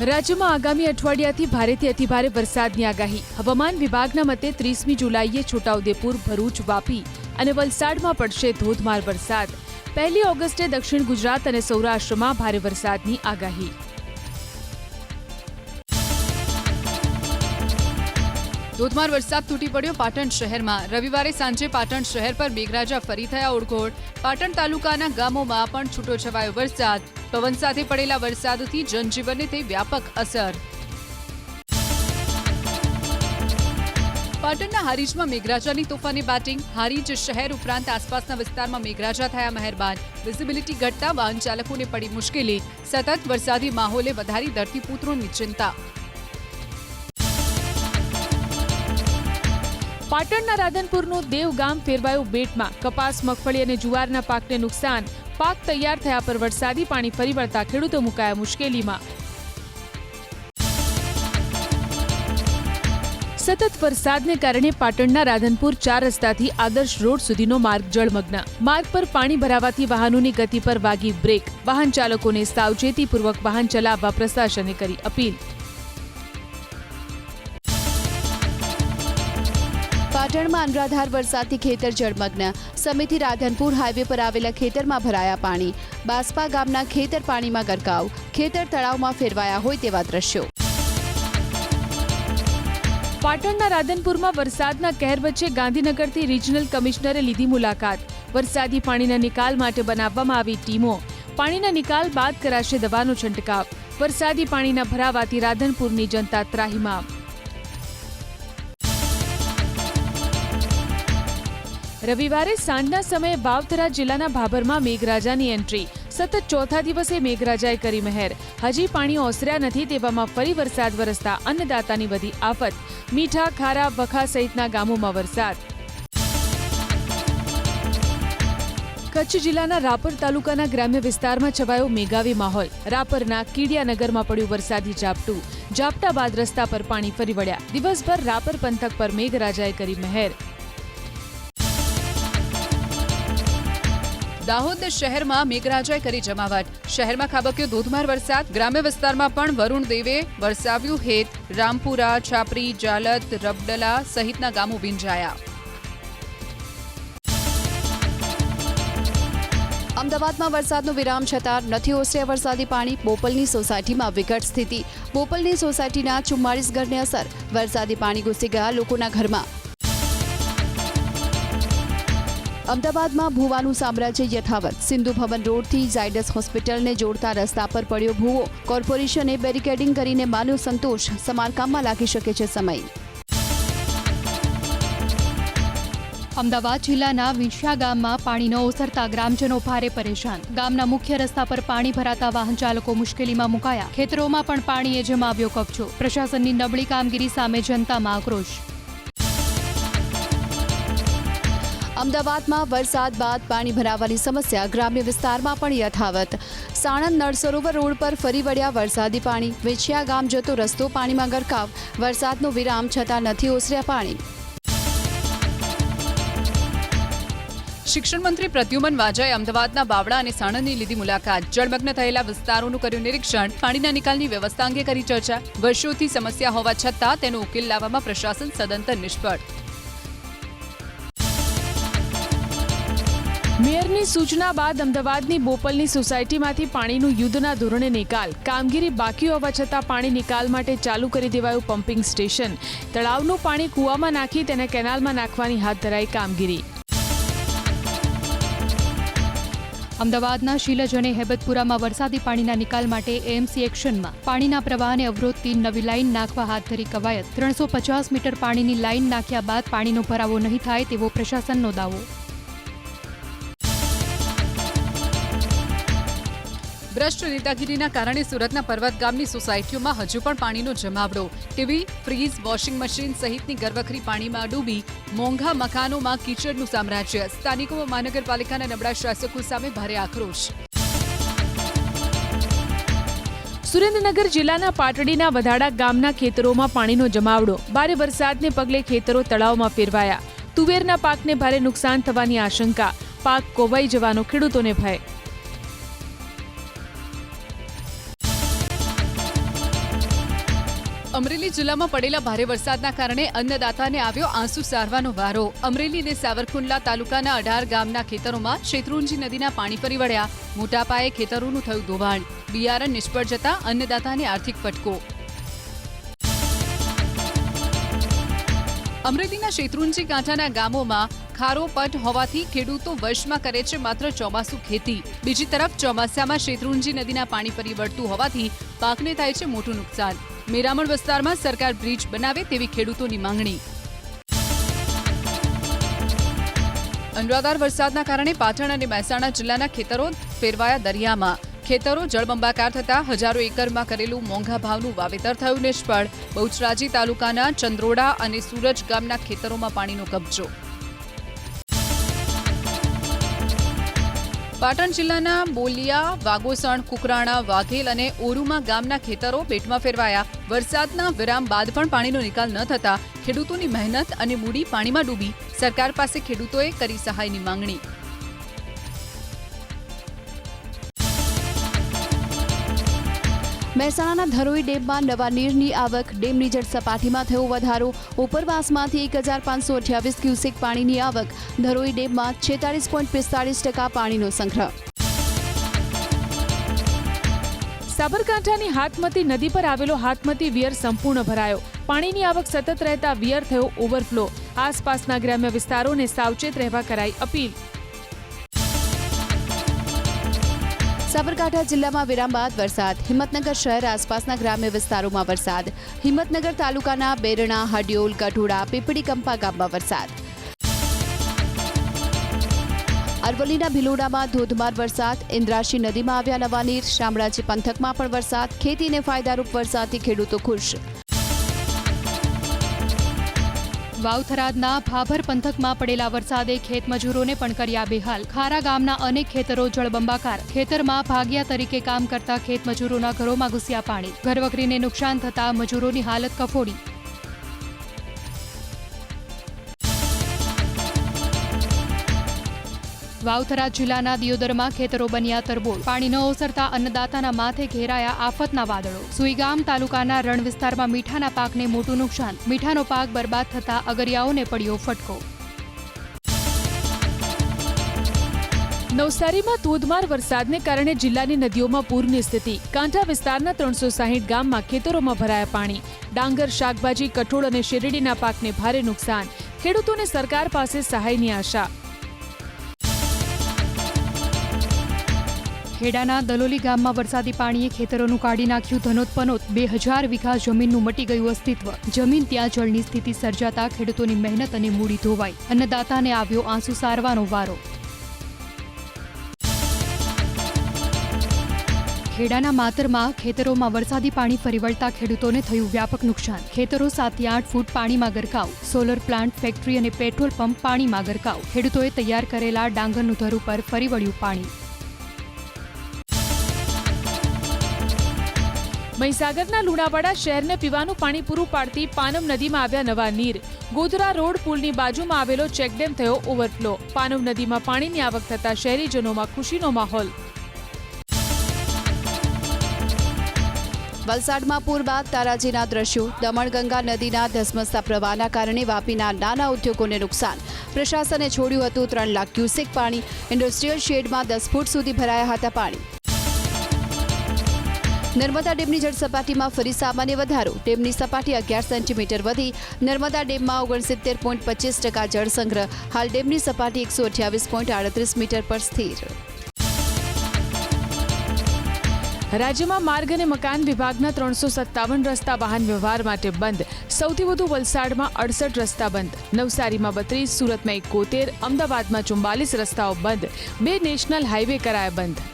રાજ્યમાં આગામી અઠવાડિયાથી ભારેથી અતિભારે વરસાદની આગાહી. હવામાન વિભાગના મતે 30મી જુલાઈએ છોટાઉદેપુર, ભરૂચ, વાપી અને વલસાડમાં પડશે ધોધમાર વરસાદ. 1 ઓગસ્ટે દક્ષિણ ગુજરાત અને સૌરાષ્ટ્રમાં ભારે વરસાદની આગાહી. ધોધમાર વરસાદ તૂટી પડ્યો પાટણ શહેરમાં. રવિવારે સાંજે પાટણ શહેર પર મેઘરાજા ફરી થયા ઓળઘોળ. પાટણ તાલુકાના ગામોમાં પણ છૂટોછવાયો વરસાદ. પવન સાથે પડેલા વરસાદથી જનજીવનને થઈ વ્યાપક અસર. પાટણના હારીજમાં મેઘરાજાની તોફાની બેટિંગ. હારીજ શહેર ઉપરાંત આસપાસના વિસ્તારમાં મેઘરાજા થયા મહેરબાન. વિઝિબિલિટી ઘટતા વાહન ચાલકોને પડી મુશ્કેલી. સતત વરસાદી માહોલે વધારી ધરતીપુત્રોની ચિંતા. પાટણના રાધનપુરનું દેવ ગામ ફેરવાયું બેટમાં. કપાસ, મગફળી અને જુવારના પાકને નુકસાન. પાક તૈયાર થયા પર વરસાદી પાણી ફરી વળતા ખેડૂતો મુકાયા મુશ્કેલીમાં. સતત વરસાદને કારણે પાટણના રાધનપુર 4 રસ્તાથી આદર્શ રોડ સુધીનો માર્ગ જળમગ્ન. માર્ગ પર પાણી ભરાવાથી વાહનોની ગતિ પર વાગી બ્રેક. વાહન ચાલકોને સાવચેતીપૂર્વક વાહન ચલાવવા પ્રશાસને કરી અપીલ. પાટણમાં અનરાધાર વરસાદથી ખેતર જળમગ્ન. સમિતિ રાધનપુર હાઈવે પર આવેલા ખેતરમાં ભરાયા પાણી. બાસ્પા ગામના ખેતર પાણીમાં ગરકાવ. ખેતર તળાવમાં ફેરવાયા હોય તેવા દ્રશ્યો. પાટણના રાધનપુરમાં વરસાદના કહેર વચ્ચે ગાંધીનગરથી રિજનલ કમિશનરે લીધી મુલાકાત. વરસાદી પાણીના નિકાલ માટે બનાવવામાં આવી ટીમો. પાણીના નિકાલ બાદ કરાશે દવાનો છંટકાવ. વરસાદી પાણીના ભરાવાથી રાધનપુરની જનતા ત્રાહિમામ. રવિવારે સાંજના સમયે વાવથરા જિલ્લાના ભાભરમાં મેઘરાજાની એન્ટ્રી. સતત ચોથા દિવસે મેઘરાજાએ કરી મહેર. હજી પાણી ઓસર્યા નથી તેવામાં ફરી વરસાદ વરસતા અન્નદાતાની વધી આફત. મીઠા, ખારા, વખા સહિતના ગામોમાં વરસાદ. કચ્છ જિલ્લાના રાપર તાલુકાના ગ્રામ્ય વિસ્તારમાં છવાયો મેઘાવી માહોલ. રાપરના કીડિયાનગરમાં પડ્યું વરસાદી ઝાપટું. ઝાપટા બાદ રસ્તા પર પાણી ફરી વળ્યા. દિવસભર રાપર પંથક પર મેઘરાજાએ કરી મહેર. દાહોદ શહેરમાં મેઘરાજાએ કરી જમાવટ. શહેરમાં ખાબક્યો ધોધમાર વરસાદ. ગ્રામ્ય વિસ્તારમાં પણ વરુણ દેવે વરસાવ્યું હેત. રામપુરા, છાપરી, જાલત, રબડલા સહિતના ગામો ભીંજાયા. અમદાવાદમાં વરસાદનો વિરામ છતાં નથી ઓસર્યા વરસાદી પાણી. બોપલની સોસાયટીમાં વિકટ સ્થિતિ. બોપલની સોસાયટીના 44 ઘરને અસર. વરસાદી પાણી ઘૂસી ગયા લોકોના ઘરમાં. અમદાવાદમાં ભૂવાનું સામ્રાજ્ય યથાવત. સિંધુ ભવન રોડથી ઝાયડસ હોસ્પિટલને જોડતા રસ્તા પર પડ્યો ભૂવો. કોર્પોરેશને બેરિકેડિંગ કરીને માન્યો સંતોષ. સમારકામમાં લાગી શકે છે સમય. અમદાવાદ જિલ્લાના વિંછિયા ગામમાં પાણી ન ઓસરતા ગ્રામજનો ભારે પરેશાન. ગામના મુખ્ય રસ્તા પર પાણી ભરાતા વાહન ચાલકો મુશ્કેલીમાં મુકાયા. ખેતરોમાં પણ પાણીએ જમાવ્યો કબજો. પ્રશાસનની નબળી કામગીરી સામે જનતામાં આક્રોશ. અમદાવાદમાં વરસાદ બાદ પાણી ભરાવાની સમસ્યા ગ્રામ્ય વિસ્તારમાં પણ યથાવત. સાણંદ નળ સરોવર રોડ પર ફરી વળ્યા વરસાદી પાણી. વિંછિયા ગામ જતો રસ્તો પાણીમાં ગરકાવ. વરસાદનો વિરામ છતાં નથી ઓસર્યા પાણી. શિક્ષણ મંત્રી પ્રદ્યુમન વાજાએ અમદાવાદના બાવળા અને સાણંદની લીધી મુલાકાત. જળમગ્ન થયેલા વિસ્તારોનું કર્યું નિરીક્ષણ. પાણીના નિકાલની વ્યવસ્થા અંગે કરી ચર્ચા. વર્ષોથી સમસ્યા હોવા છતાં તેનો ઉકેલ લાવવામાં પ્રશાસન સદંતર નિષ્ફળ. મેયરની સૂચના બાદ અમદાવાદની બોપલની સોસાયટીમાંથી પાણીનું યુદ્ધના ધોરણે નિકાલ. કામગીરી બાકી હોવા છતાં પાણી નિકાલ માટે ચાલુ કરી દેવાયું પમ્પિંગ સ્ટેશન. તળાવનું પાણી કૂવામાં નાખી તેને કેનાલમાં નાખવાની હાથ ધરાઈ કામગીરી. અમદાવાદના શીલજ અને હેબતપુરામાં વરસાદી પાણીના નિકાલ માટે એએમસી એક્શનમાં. પાણીના પ્રવાહને અવરોધતી નવી લાઇન નાખવા હાથ ધરી કવાયત. 350 મીટર પાણીની લાઇન નાખ્યા બાદ પાણીનો ભરાવો નહીં થાય તેવો પ્રશાસનનો દાવો. ભ્રષ્ટ નેતાગીરીના કારણે સુરતના પર્વત ગામની સોસાયટીઓમાં હજુ પણ પાણીનો જમાવડો. ટીવી, ફ્રીજ, વોશિંગ મશીન સહિતની ઘરવખરી પાણીમાં ડૂબી. મોંઘા મકાનોમાં કીચડનું સામ્રાજ્ય. સ્થાનિકોમાં મહાનગરપાલિકાના નબળા શાસકો સામે ભારે આક્રોશ. સુરેન્દ્રનગર જિલ્લાના પાટડીના વધાડા ગામના ખેતરોમાં પાણીનો જમાવડો. ભારે વરસાદને પગલે ખેતરો તળાવમાં ફેરવાયા. તુવેરના પાકને ભારે નુકસાન થવાની આશંકા. પાક કોવાઈ જવાનો ખેડૂતોને ભય. અમરેલી જિલ્લામાં પડેલા ભારે વરસાદના કારણે અન્નદાતાને આવ્યો આંસુ સારવાનો વારો. અમરેલી અને સાવરકુંડલા તાલુકાના 18 ગામના ખેતરોમાં શેત્રુંજી નદીના પાણી ફરી વળ્યા. મોટા પાયે ખેતરોનું થયું ધોવાણ. બિયારણ નિષ્ફળ જતા અન્નદાતાને આર્થિક ફટકો. અમરેલીના શેત્રુંજી કાંઠાના ગામોમાં ખારો પટ હોવાથી ખેડૂતો વર્ષમાં કરે છે માત્ર ચોમાસુ ખેતી. બીજી તરફ ચોમાસામાં શેત્રુંજી નદીના પાણી ફરી વળતું હોવાથી પાકને થાય છે મોટું નુકસાન. મેરામણ વિસ્તારમાં સરકાર બ્રિજ બનાવે તેવી ખેડૂતોની માંગણી. અનરાધાર વરસાદના કારણે પાટણ અને મહેસાણા જિલ્લાના ખેતરો ફેરવાયા દરિયામાં. ખેતરો જળબંબાકાર થતા હજારો એકરમાં કરેલું મોંઘા ભાવનું વાવેતર થયું નિષ્ફળ. બહુચરાજી તાલુકાના ચંદ્રોડા અને સુરજ ગામના ખેતરોમાં પાણીનો કબજો. પાટણ જિલ્લાના બોલિયા, વાગોસણ, કુકરાણા, વાઘેલ અને ઓરુમા ગામના ખેતરો બેટમાં ફેરવાયા. વરસાદના વિરામ બાદ પણ પાણીનો નિકાલ ન થતા ખેડૂતોની મહેનત અને મૂડી પાણીમાં ડૂબી. સરકાર પાસે ખેડૂતોએ કરી સહાયની માંગણી. મહેસાણાના ધરોઈ ડેમમાં નવા નીરની આવક. ડેમની જળ સપાટીમાં થયો વધારો. ઉપરવાસમાંથી 1528 ક્યુસેક પાણીની આવક. ધરોઈ ડેમમાં 46.45% પાણીનો સંગ્રહ. સાબરકાંઠાની હાથમતી નદી પર આવેલો હાથમતી વિયર સંપૂર્ણ ભરાયો. પાણીની આવક સતત રહેતા વિયર થયો ઓવરફ્લો. આસપાસના ગ્રામ્ય વિસ્તારોને સાવચેત રહેવા કરાઈ અપીલ. સાબરકાંઠા જિલ્લામાં વિરામ બાદ વરસાદ. હિંમતનગર શહેર આસપાસના ગ્રામ્ય વિસ્તારોમાં વરસાદ. હિંમતનગર તાલુકાના બેરણા, હડિયોલ, કઠોડા, પીપળી કંપા ગામમાં વરસાદ. અરવલ્લીના ભિલોડામાં ધોધમાર વરસાદ. ઇન્દ્રાશી નદીમાં આવ્યા નવા નીર. શામળાજી પંથકમાં પણ વરસાદ. ખેતીને ફાયદારૂપ વરસાદથી ખેડૂતો ખુશ. વાવથરાદના ભાભર પંથકમાં પડેલા વરસાદે ખેતમજૂરોને પણ કર્યા બેહાલ. ખારા ગામના અનેક ખેતરો જળબંબાકાર. ખેતરમાં ભાગિયા તરીકે કામ કરતા ખેતમજૂરોના ઘરોમાં ઘૂસ્યા પાણી. ઘરવકરીને નુકસાન થતા મજૂરોની હાલત કફોડી. વાવથરા જિલ્લાના દિયોદરમાં ખેતરો બન્યા તરબોળ. પાણી ન ઓસરતા અન્નદાતાના માથે ઘેરાયા આફતના વાદળો. સુઈગામ તાલુકાના રણ વિસ્તારમાં મીઠાના પાકને મોટું નુકસાન. મીઠાનો પાક બરબાદ થતા અગરિયાઓને પડ્યો ફટકો. નવસારીમાં ધોધમાર વરસાદને કારણે જિલ્લાની નદીઓમાં પૂરની સ્થિતિ. કાંઠા વિસ્તારના 360 ગામમાં ખેતરોમાં ભરાયા પાણી. ડાંગર, શાકભાજી, કઠોળ અને શેરડીના પાકને ભારે નુકસાન. ખેડૂતોને સરકાર પાસે સહાયની આશા. ખેડાના દલોલી ગામમાં વરસાદી પાણીએ ખેતરોનું કાઢી નાખ્યું ધનોતપનોત. 2000 વીઘા જમીનનું મટી ગયું અસ્તિત્વ. જમીન ત્યાં જળની સ્થિતિ સર્જાતા ખેડૂતોની મહેનત અને મૂડી ધોવાઈ. અન્નદાતાને આવ્યો આંસુ સારવાનો વારો. ખેડાના માતરમાં ખેતરોમાં વરસાદી પાણી ફરી વળતા ખેડૂતોને થયું વ્યાપક નુકસાન. ખેતરો 7 થી 8 ફૂટ પાણીમાં ગરકાવ. સોલર પ્લાન્ટ, ફેક્ટરી અને પેટ્રોલ પંપ પાણીમાં ગરકાવ. ખેડૂતોએ તૈયાર કરેલા ડાંગરનું ધર ઉપર ફરી વળ્યું પાણી. મહીસાગરના લુણાવાડા શહેરને પીવાનું પાણી પૂરું પાડતી પાનમ નદીમાં આવ્યા નવા નીર. ગોધરા રોડ પુલની બાજુમાં આવેલો ચેકડેમ થયો ઓવરફ્લો. પાનમ નદીમાં પાણીની આવક થતા શહેરીજનોમાં ખુશીનો માહોલ. વલસાડમાં પૂર બાદ તારાજીના દ્રશ્યો. દમણગંગા નદીના ધસમસતા પ્રવાહના કારણે વાપીના નાના ઉદ્યોગોને નુકસાન. પ્રશાસને છોડ્યું હતું 3 લાખ ક્યુસેક પાણી. ઇન્ડસ્ટ્રીયલ શેડમાં 10 ફૂટ સુધી ભરાયા હતા પાણી. નર્મદા ડેમની જળ સપાટીમાં ફરી સામાન્ય વધારો. ડેમની સપાટી 11 સેન્ટીમીટર વધી. નર્મદા ડેમમાં 69.25% જળ સંગ્રહ. હાલ ડેમની સપાટી 128.38 મીટર પર સ્થિર. રાજ્યમાં માર્ગ અને મકાન વિભાગના 357 રસ્તા વાહન વ્યવહાર માટે બંધ. સૌથી વધુ વલસાડમાં 68 રસ્તા બંધ. નવસારીમાં 32, સુરતમાં 71, અમદાવાદમાં 44 રસ્તાઓ બંધ. 2 નેશનલ હાઈવે કરાયા બંધ.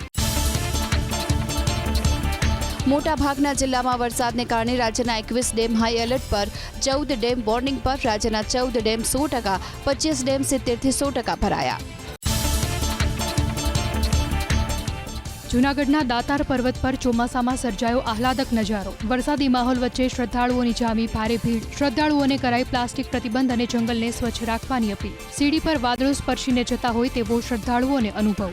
મોટા ભાગના જિલ્લામાં વરસાદને કારણે રાજ્યના 21 ડેમ હાઈ એલર્ટ પર. 14 ડેમ વોર્નિંગ પર. રાજ્યના 14 ડેમ 100%, 25 ડેમ 70 થી 100% ભરાયા. જૂનાગઢના દાતાર પર્વત પર ચોમાસામાં સર્જાયો આહલાદક નજારો. વરસાદી માહોલ વચ્ચે શ્રદ્ધાળુઓની જામી ભારે ભીડ. શ્રદ્ધાળુઓને કરાઈ પ્લાસ્ટિક પ્રતિબંધ અને જંગલને સ્વચ્છ રાખવાની અપીલ. સીડી પર વાદળો સ્પર્શીને જતા હોય તેવો શ્રદ્ધાળુઓને અનુભવ.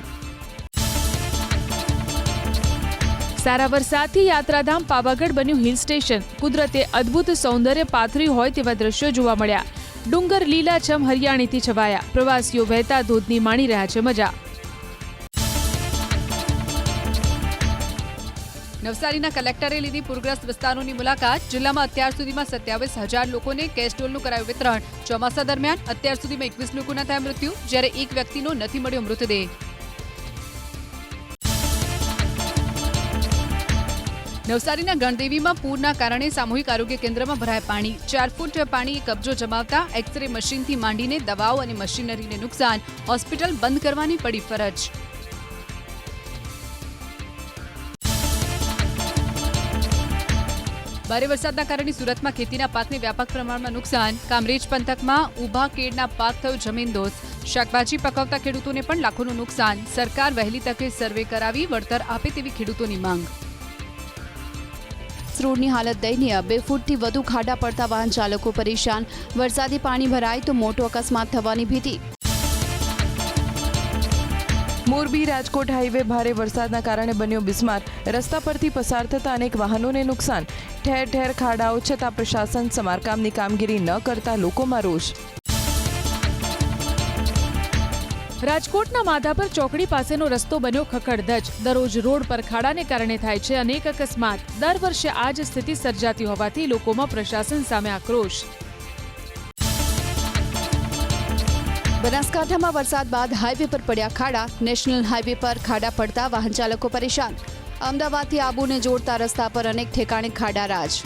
સારા વરસાદથી યાત્રાધામ પાવાગઢ બન્યું હિલ સ્ટેશન. કુદરતે અદ્ભુત સૌંદર્ય પાથર્યું હોય તેવા દ્રશ્યો જોવા મળ્યા. ડુંગર લીલાછમ હરિયાળીથી છવાયા. પ્રવાસીઓ વહેતા ધોધની માણી રહ્યા છે મજા. નવસારીના કલેક્ટરે લીધી પૂરગ્રસ્ત વિસ્તારોની મુલાકાત. જિલ્લામાં અત્યાર સુધીમાં 27,000 લોકોને કેશ ડોલનું કરાયું વિતરણ. ચોમાસા દરમિયાન અત્યાર સુધીમાં 21 લોકોના થયા મૃત્યુ, જ્યારે એક વ્યક્તિનો નથી મળ્યો મૃતદેહ. નવસારીના ગણદેવીમાં પૂરના કારણે સામૂહિક આરોગ્ય કેન્દ્રમાં ભરાયા પાણી. 4 ફૂટ પાણીએ કબજો જમાવતા એક્સરે મશીનથી માંડીને દવાઓ અને મશીનરીને નુકસાન. હોસ્પિટલ બંધ કરવાની પડી ફરજ. ભારે વરસાદના કારણે સુરતમાં ખેતીના પાકને વ્યાપક પ્રમાણમાં નુકસાન. કામરેજ પંથકમાં ઊભા કેળના પાક થયો જમીનદોસ્ત. શાકભાજી પકવતા ખેડૂતોને પણ લાખોનું નુકસાન. સરકાર વહેલી તકે સર્વે કરાવી વળતર આપે તેવી ખેડૂતોની માંગ. રોડની હાલત દયનીય. 2 ફૂટથી વધુ ખાડા પડતા વાહન ચાલકો પરેશાન. વરસાદી પાણી ભરાય તો મોટો અકસ્માત થવાની ભીતિ. મોરબી રાજકોટ હાઈવે ભારે વરસાદના કારણે બન્યો બિસ્માર. રસ્તા પરથી પસાર થતા અનેક વાહનોને નુકસાન. ઠેર ઠેર ખાડાઓ છતાં પ્રશાસન સમારકામની કામગીરી ન કરતા લોકોમાં રોષ. રાજકોટના માધાપર ચોકડી પાસેનો રસ્તો બન્યો ખખડધજ. દરરોજ રોડ પર ખાડાને કારણે થાય છે અનેક અકસ્માત. દર વર્ષે આ જ સ્થિતિ સર્જાતી હોવાથી લોકોમાં પ્રશાસન સામે આક્રોશ. બનાસકાંઠામાં વરસાદ બાદ હાઈવે પર પડ્યા ખાડા. નેશનલ હાઈવે પર ખાડા પડતા વાહન ચાલકો પરેશાન. અમદાવાદથી આબુને જોડતા રસ્તા પર અનેક ઠેકાણે ખાડા રાજ.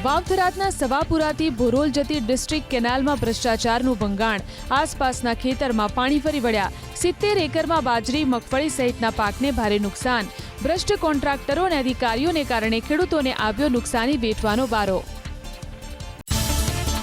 વાવથરાદના સવાપુરાથી ભોરોલ જતી ડિસ્ટ્રિક્ટ કેનાલમાં ભ્રષ્ટાચારનું ભંગાણ. આસપાસના ખેતરમાં પાણી ફરી વળ્યા. 70 એકરમાં બાજરી, મગફળી સહિતના પાકને ભારે નુકસાન. ભ્રષ્ટ કોન્ટ્રાક્ટરો અને અધિકારીઓને કારણે ખેડૂતોને આવ્યો નુકસાની વેઠવાનો વારો.